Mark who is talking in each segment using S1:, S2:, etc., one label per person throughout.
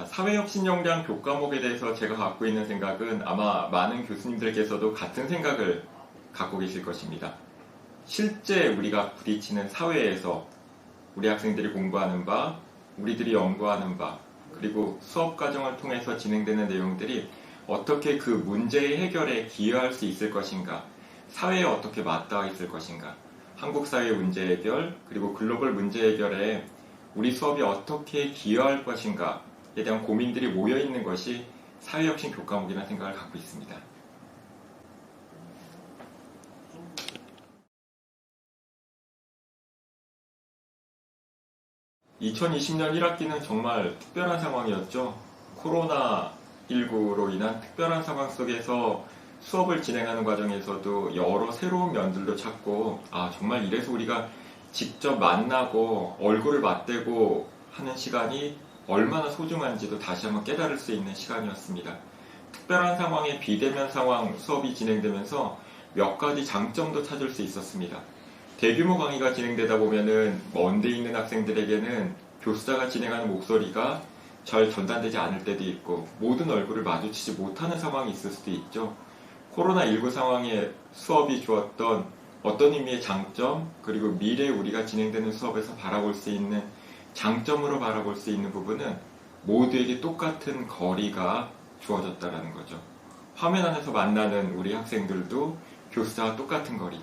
S1: 자, 사회혁신역량 교과목에 대해서 제가 갖고 있는 생각은 아마 많은 교수님들께서도 같은 생각을 갖고 계실 것입니다. 실제 우리가 부딪히는 사회에서 우리 학생들이 공부하는 바, 우리들이 연구하는 바, 그리고 수업 과정을 통해서 진행되는 내용들이 어떻게 그 문제의 해결에 기여할 수 있을 것인가, 사회에 어떻게 맞닿아 있을 것인가, 한국 사회의 문제 해결, 그리고 글로벌 문제 해결에 우리 수업이 어떻게 기여할 것인가에 대한 고민들이 모여 있는 것이 사회혁신 교과목이라는 생각을 갖고 있습니다. (2020년) 1학기는 정말 특별한 상황이었죠. 코로나19로 인한 특별한 상황 속에서 수업을 진행하는 과정에서도 여러 새로운 면들도 찾고, 정말 이래서 우리가 직접 만나고 얼굴을 맞대고 하는 시간이 얼마나 소중한지도 다시 한번 깨달을 수 있는 시간이었습니다. 특별한 상황에 비대면 상황 수업이 진행되면서 몇 가지 장점도 찾을 수 있었습니다. 대규모 강의가 진행되다 보면은 먼 데 있는 학생들에게는 교수자가 진행하는 목소리가 잘 전달되지 않을 때도 있고, 모든 얼굴을 마주치지 못하는 상황이 있을 수도 있죠. 코로나19 상황에 수업이 주었던 어떤 의미의 장점, 그리고 미래에 우리가 진행되는 수업에서 바라볼 수 있는 장점으로 바라볼 수 있는 부분은 모두에게 똑같은 거리가 주어졌다는 거죠. 화면 안에서 만나는 우리 학생들도 교수자와 똑같은 거리,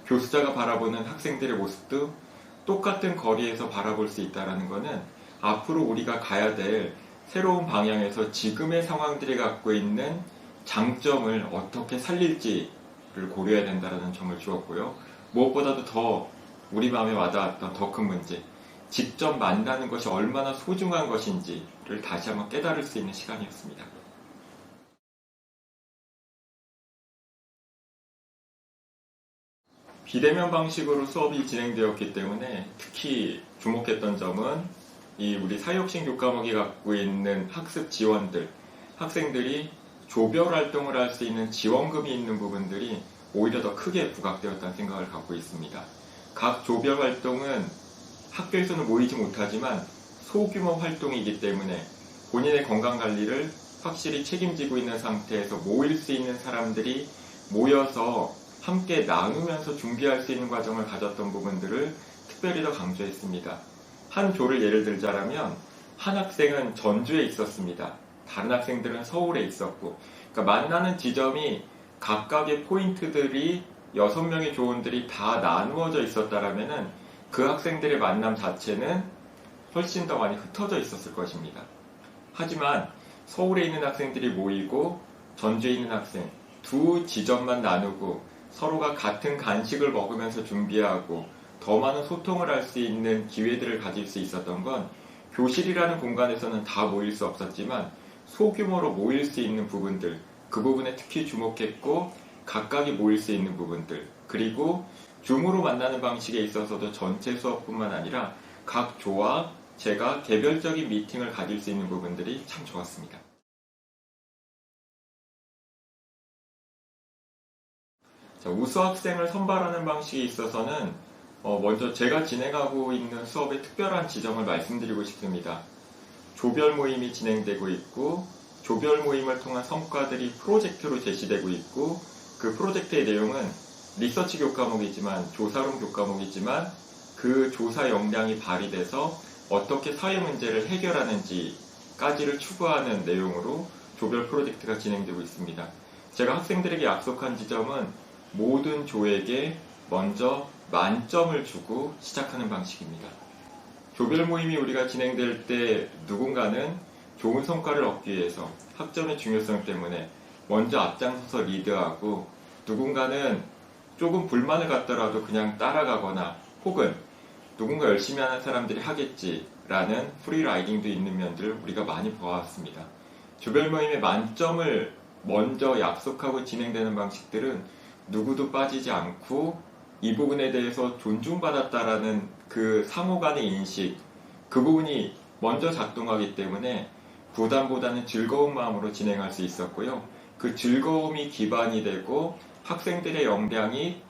S1: 교수자가 바라보는 학생들의 모습도 똑같은 거리에서 바라볼 수 있다는 것은 앞으로 우리가 가야 될 새로운 방향에서 지금의 상황들이 갖고 있는 장점을 어떻게 살릴지를 고려해야 된다는 점을 주었고요. 무엇보다도 더 우리 마음에 와닿았던 더 큰 문제, 직접 만나는 것이 얼마나 소중한 것인지를 다시 한번 깨달을 수 있는 시간이었습니다. 비대면 방식으로 수업이 진행되었기 때문에 특히 주목했던 점은 이 우리 사회혁신 교과목이 갖고 있는 학습 지원들, 학생들이 조별 활동을 할 수 있는 지원금이 있는 부분들이 오히려 더 크게 부각되었다는 생각을 갖고 있습니다. 각 조별 활동은 학교에서는 모이지 못하지만 소규모 활동이기 때문에 본인의 건강관리를 확실히 책임지고 있는 상태에서 모일 수 있는 사람들이 모여서 함께 나누면서 준비할 수 있는 과정을 가졌던 부분들을 특별히 더 강조했습니다. 한 조를 예를 들자면 한 학생은 전주에 있었습니다. 다른 학생들은 서울에 있었고, 그러니까 만나는 지점이 각각의 포인트들이 6명의 조원들이 다 나누어져 있었다라면은 그 학생들의 만남 자체는 훨씬 더 많이 흩어져 있었을 것입니다. 하지만 서울에 있는 학생들이 모이고 전주에 있는 학생 두 지점만 나누고 서로가 같은 간식을 먹으면서 준비하고 더 많은 소통을 할 수 있는 기회들을 가질 수 있었던 건 교실이라는 공간에서는 다 모일 수 없었지만 소규모로 모일 수 있는 부분들, 그 부분에 특히 주목했고, 각각이 모일 수 있는 부분들, 그리고 줌으로 만나는 방식에 있어서도 전체 수업뿐만 아니라 각 조와 제가 개별적인 미팅을 가질 수 있는 부분들이 참 좋았습니다. 자, 우수 학생을 선발하는 방식에 있어서는 먼저 제가 진행하고 있는 수업의 특별한 지점을 말씀드리고 싶습니다. 조별 모임이 진행되고 있고, 조별 모임을 통한 성과들이 프로젝트로 제시되고 있고, 그 프로젝트의 내용은 리서치 교과목이지만, 조사론 교과목이지만, 그 조사 역량이 발휘돼서 어떻게 사회 문제를 해결하는지까지를 추구하는 내용으로 조별 프로젝트가 진행되고 있습니다. 제가 학생들에게 약속한 지점은 모든 조에게 먼저 만점을 주고 시작하는 방식입니다. 조별 모임이 우리가 진행될 때 누군가는 좋은 성과를 얻기 위해서 학점의 중요성 때문에 먼저 앞장서서 리드하고, 누군가는 조금 불만을 갖더라도 그냥 따라가거나, 혹은 누군가 열심히 하는 사람들이 하겠지라는 프리라이딩도 있는 면들을 우리가 많이 보아왔습니다. 조별 모임의 만점을 먼저 약속하고 진행되는 방식들은 누구도 빠지지 않고 이 부분에 대해서 존중받았다라는 그 상호 간의 인식, 그 부분이 먼저 작동하기 때문에 부담보다는 즐거운 마음으로 진행할 수 있었고요. 그 즐거움이 기반이 되고 학생들의 역량이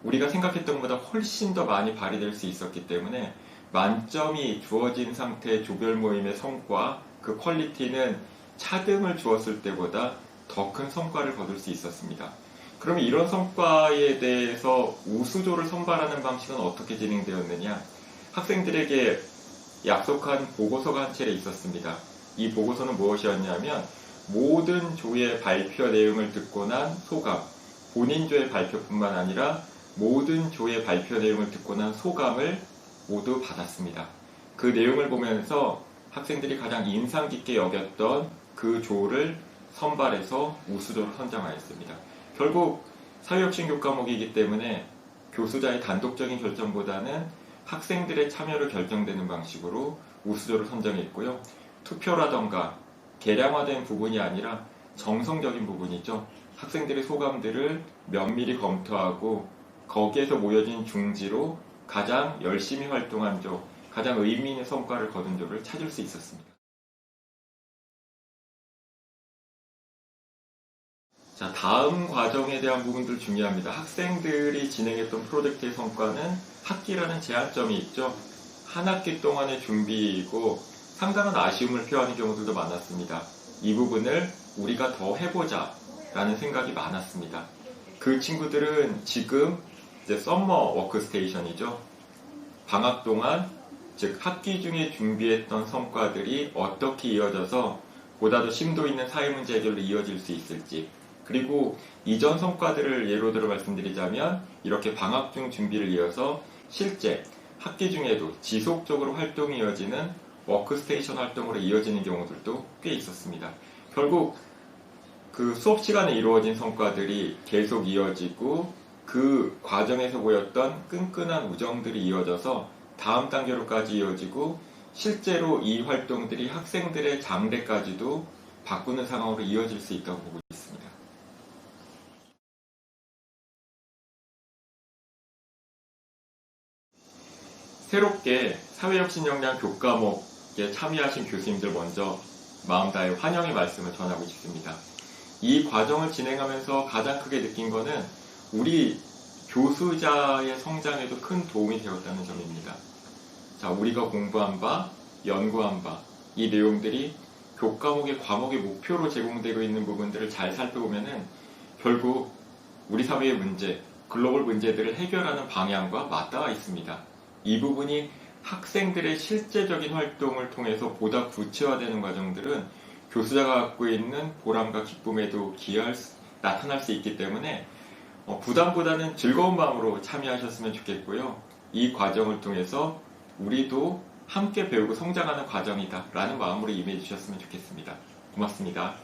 S1: 우리가 생각했던 것보다 훨씬 더 많이 발휘될 수 있었기 때문에 만점이 주어진 상태의 조별 모임의 성과, 그 퀄리티는 차등을 주었을 때보다 더 큰 성과를 거둘 수 있었습니다. 그러면 이런 성과에 대해서 우수조를 선발하는 방식은 어떻게 진행되었느냐? 학생들에게 약속한 보고서가 한 차례 있었습니다. 이 보고서는 무엇이었냐면 모든 조의 발표 내용을 듣고 난 소감, 본인 조의 발표뿐만 아니라 모든 조의 발표 내용을 듣고 난 소감을 모두 받았습니다. 그 내용을 보면서 학생들이 가장 인상 깊게 여겼던 그 조를 선발해서 우수조를 선정하였습니다. 결국 사회혁신 교과목이기 때문에 교수자의 단독적인 결정보다는 학생들의 참여로 결정되는 방식으로 우수조를 선정했고요. 투표라던가 계량화된 부분이 아니라 정성적인 부분이죠. 학생들의 소감들을 면밀히 검토하고 거기에서 모여진 중지로 가장 열심히 활동한 조, 가장 의미 있는 성과를 거둔 조를 찾을 수 있었습니다. 자, 다음 과정에 대한 부분들 중요합니다. 학생들이 진행했던 프로젝트의 성과는 학기라는 제한점이 있죠. 한 학기 동안의 준비이고 상당한 아쉬움을 표하는 경우들도 많았습니다. 이 부분을 우리가 더 해보자 라는 생각이 많았습니다. 그 친구들은 지금 이제 썸머 워크스테이션이죠. 방학 동안 즉 학기 중에 준비했던 성과들이 어떻게 이어져서 보다 더 심도 있는 사회문제 해결로 이어질 수 있을지, 그리고 이전 성과들을 예로 들어 말씀드리자면 이렇게 방학 중 준비를 이어서 실제 학기 중에도 지속적으로 활동이 이어지는 워크스테이션 활동으로 이어지는 경우들도 꽤 있었습니다. 결국 그 수업 시간에 이루어진 성과들이 계속 이어지고 그 과정에서 보였던 끈끈한 우정들이 이어져서 다음 단계로까지 이어지고 실제로 이 활동들이 학생들의 장래까지도 바꾸는 상황으로 이어질 수 있다고 보고 있습니다. 새롭게 사회혁신 역량 교과목에 참여하신 교수님들 먼저 마음 다해 환영의 말씀을 전하고 싶습니다. 이 과정을 진행하면서 가장 크게 느낀 거는 우리 교수자의 성장에도 큰 도움이 되었다는 점입니다. 자, 우리가 공부한 바, 연구한 바, 이 내용들이 교과목의 과목의 목표로 제공되고 있는 부분들을 잘 살펴보면은 결국 우리 사회의 문제, 글로벌 문제들을 해결하는 방향과 맞닿아 있습니다. 이 부분이 학생들의 실제적인 활동을 통해서 보다 구체화되는 과정들은 교수자가 갖고 있는 보람과 기쁨에도 나타날 수 있기 때문에 부담보다는 즐거운 마음으로 참여하셨으면 좋겠고요. 이 과정을 통해서 우리도 함께 배우고 성장하는 과정이다 라는 마음으로 임해 주셨으면 좋겠습니다. 고맙습니다.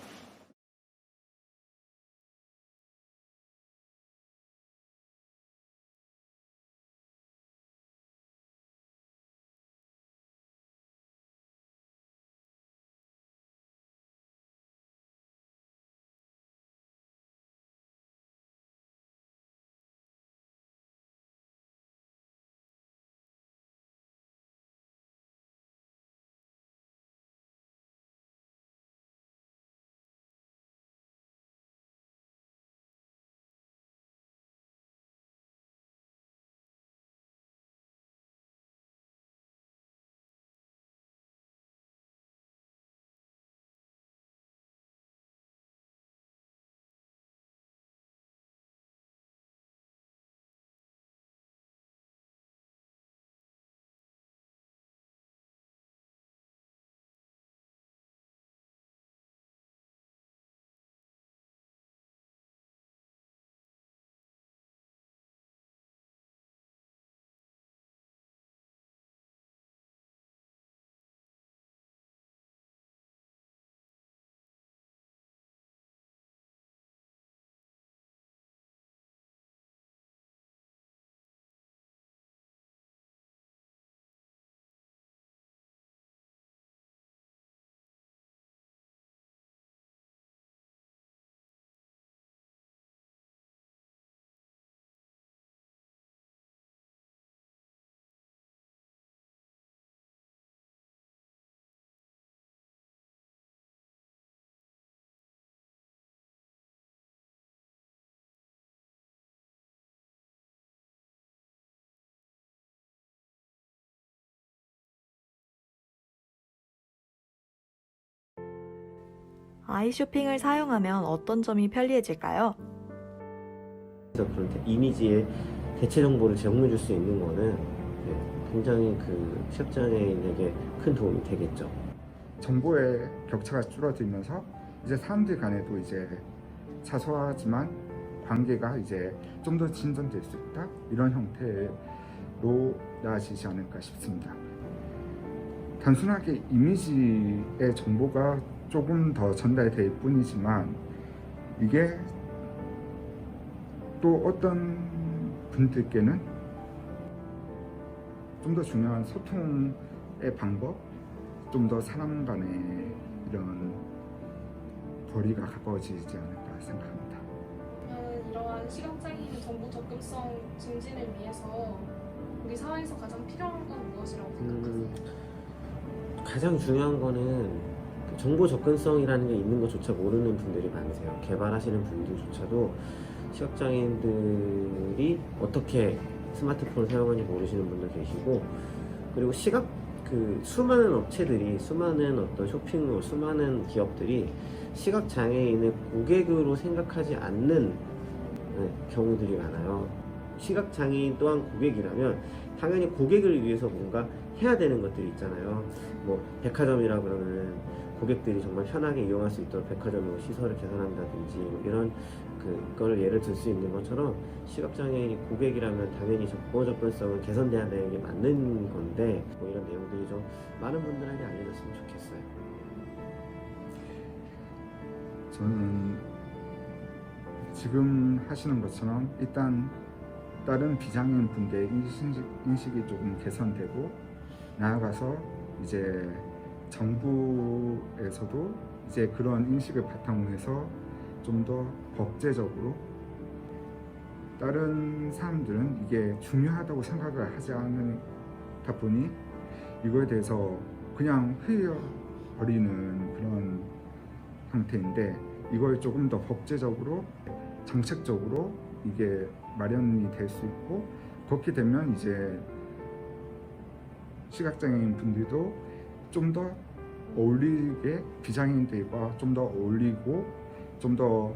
S2: 아이쇼핑을 사용하면 어떤 점이 편리해질까요?
S3: 그래서 그런 이미지의 대체 정보를 제공해 줄 수 있는 거는 굉장히 그 시각장애인에게 큰 도움이 되겠죠.
S4: 정보의 격차가 줄어들면서 이제 사람들 간에도 이제 사소하지만 관계가 이제 좀 더 진전될 수 있다, 이런 형태로 나아지지 않을까 싶습니다. 단순하게 이미지의 정보가 조금 더 전달될 뿐이지만 이게 또 어떤 분들께는 좀 더 중요한 소통의 방법, 좀 더 사람 간의 이런 거리가 가까워지지 않을까 생각합니다.
S5: 이러한 시각장애인 정보 접근성 증진을 위해서 우리 사회에서 가장 필요한 건 무엇이라고 생각하세요?
S3: 가장 중요한 거는 그 정보 접근성이라는 게 있는 것조차 모르는 분들이 많으세요. 개발하시는 분들조차도 시각장애인들이 어떻게 스마트폰을 사용하는지 모르시는 분도 계시고, 그리고 그 수많은 업체들이, 수많은 어떤 쇼핑몰, 수많은 기업들이 시각장애인을 고객으로 생각하지 않는 경우들이 많아요. 시각장애인 또한 고객이라면 당연히 고객을 위해서 뭔가 해야 되는 것들이 있잖아요. 뭐 백화점이라 그러면 고객들이 정말 편하게 이용할 수 있도록 백화점으로 시설을 개선한다든지, 뭐 이런 그거를 예를 들 수 있는 것처럼 시각장애인이 고객이라면 당연히 정보 접근성은 개선돼야 되는 게 맞는 건데, 뭐 이런 내용들이 좀 많은 분들에게 알려졌으면 좋겠어요.
S4: 저는 지금 하시는 것처럼 일단 다른 비장애인 분들의 인식이 조금 개선되고, 나아가서 이제 정부에서도 이제 그런 인식을 바탕으로 해서 좀 더 법제적으로, 다른 사람들은 이게 중요하다고 생각을 하지 않다 보니 이거에 대해서 그냥 흘려버리는 그런 형태인데, 이걸 조금 더 법제적으로, 정책적으로 이게 마련이 될 수 있고, 그렇게 되면 이제 시각장애인 분들도 좀 더 어울리게, 비장애인들과 좀 더 어울리고 좀 더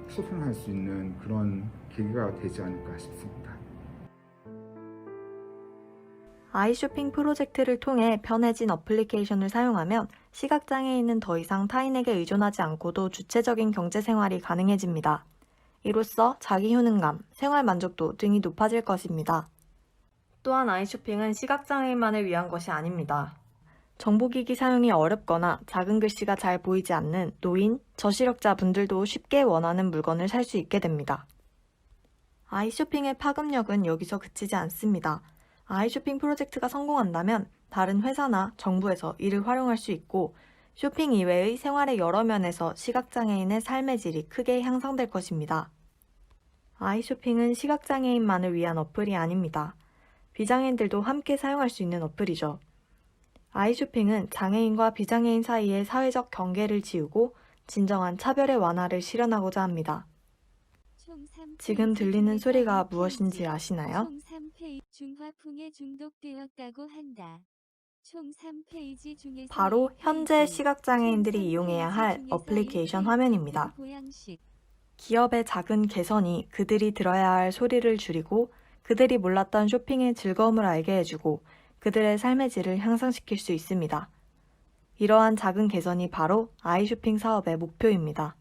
S4: 소통할 수 있는 그런 계기가 되지 않을까 싶습니다.
S2: 아이쇼핑 프로젝트를 통해 편해진 어플리케이션을 사용하면 시각장애인은 더 이상 타인에게 의존하지 않고도 주체적인 경제생활이 가능해집니다. 이로써 자기 효능감, 생활 만족도 등이 높아질 것입니다. 또한 아이쇼핑은 시각장애인만을 위한 것이 아닙니다. 정보기기 사용이 어렵거나 작은 글씨가 잘 보이지 않는 노인, 저시력자분들도 쉽게 원하는 물건을 살 수 있게 됩니다. 아이쇼핑의 파급력은 여기서 그치지 않습니다. 아이쇼핑 프로젝트가 성공한다면 다른 회사나 정부에서 이를 활용할 수 있고, 쇼핑 이외의 생활의 여러 면에서 시각장애인의 삶의 질이 크게 향상될 것입니다. 아이쇼핑은 시각장애인만을 위한 어플이 아닙니다. 비장애인들도 함께 사용할 수 있는 어플이죠. 아이쇼핑은 장애인과 비장애인 사이의 사회적 경계를 지우고 진정한 차별의 완화를 실현하고자 합니다. 지금 들리는 소리가 무엇인지 아시나요?
S6: 총 3페이지 중화풍에 중독되었다고 한다. 총 3페이지 중에서
S2: 바로 현재 시각장애인들이 이용해야 할 어플리케이션 화면입니다. 기업의 작은 개선이 그들이 들어야 할 소리를 줄이고, 그들이 몰랐던 쇼핑의 즐거움을 알게 해주고 그들의 삶의 질을 향상시킬 수 있습니다. 이러한 작은 개선이 바로 아이쇼핑 사업의 목표입니다.